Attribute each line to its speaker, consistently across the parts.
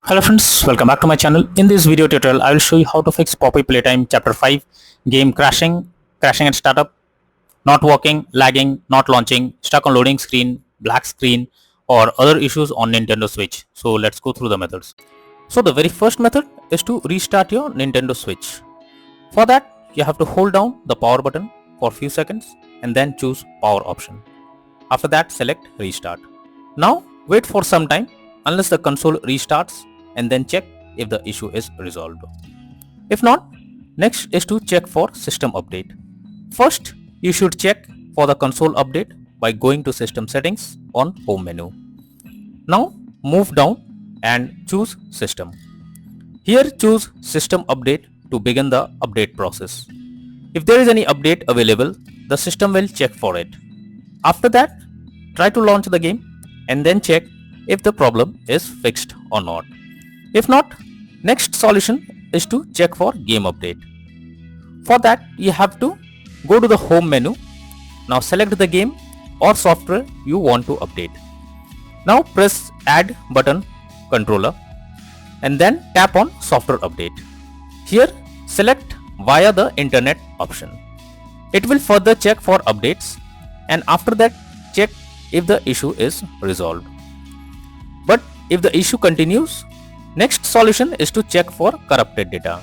Speaker 1: Hello friends, welcome back to my channel. In this video tutorial, I will show you how to fix Poppy Playtime Chapter 5 game crashing at startup, not working, lagging, not launching, stuck on loading screen, black screen or other issues on Nintendo Switch. So let's go through the methods. So the very first method is to restart your Nintendo Switch. For that, you have to hold down the power button for a few seconds and then choose power option. After that, select restart. Now wait for some time unless the console restarts and then check if the issue is resolved. If not, next is to check for system update. First, you should check for the console update by going to system settings on home menu. Now move down and choose system. Here choose system update to begin the update process. If there is any update available, the system will check for it. After that, try to launch the game and then check if the problem is fixed or not. If not, next solution is to check for game update. For that, you have to go to the home menu. Now select the game or software you want to update. Now press add button controller and then tap on software update. Here select via the internet option. It will further check for updates and after that check if the issue is resolved. But if the issue continues, next solution is to check for corrupted data.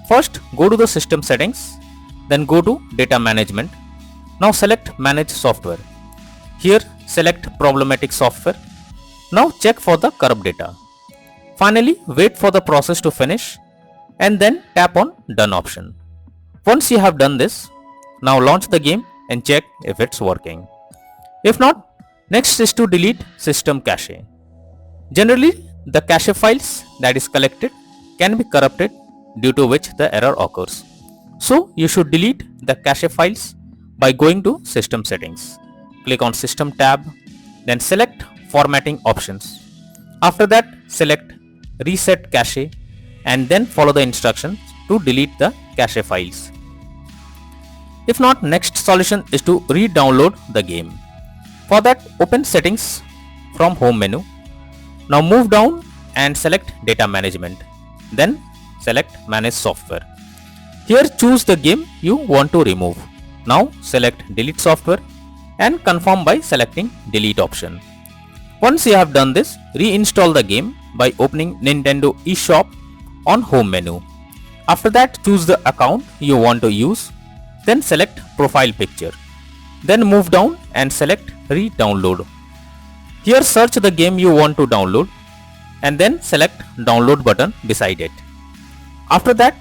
Speaker 1: First, go to the system settings, then go to data management. Now select manage software. Here select problematic software. Now check for the corrupt data. Finally, wait for the process to finish and then tap on done option. Once you have done this, now launch the game and check if it's working. If not, next is to delete system cache. Generally, the cache files that is collected can be corrupted due to which the error occurs. So you should delete the cache files by going to system settings. Click on system tab, then select formatting options. After that, select reset cache and then follow the instructions to delete the cache files. If not, next solution is to re-download the game. For that, open settings from home menu. Now move down and select data management. Then select manage software. Here choose the game you want to remove. Now select delete software and confirm by selecting delete option. Once you have done this, reinstall the game by opening Nintendo eShop on home menu. After that, choose the account you want to use. Then select profile picture. Then move down and select re-download. Here search the game you want to download and then select download button beside it. After that,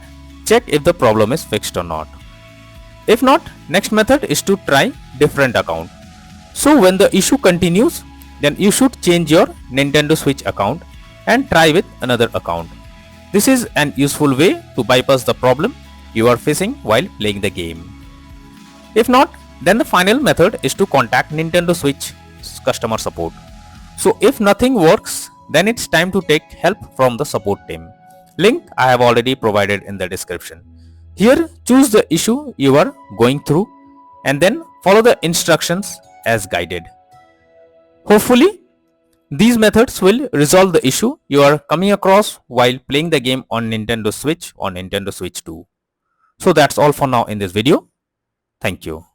Speaker 1: check if the problem is fixed or not. If not, next method is to try different account. So when the issue continues, then you should change your Nintendo Switch account and try with another account. This is an useful way to bypass the problem you are facing while playing the game. If not, then the final method is to contact Nintendo Switch customer support. So if nothing works, then it's time to take help from the support team. Link I have already provided in the description. Here choose the issue you are going through and then follow the instructions as guided. Hopefully, these methods will resolve the issue you are coming across while playing the game on Nintendo Switch or Nintendo Switch 2. So that's all for now in this video. Thank you.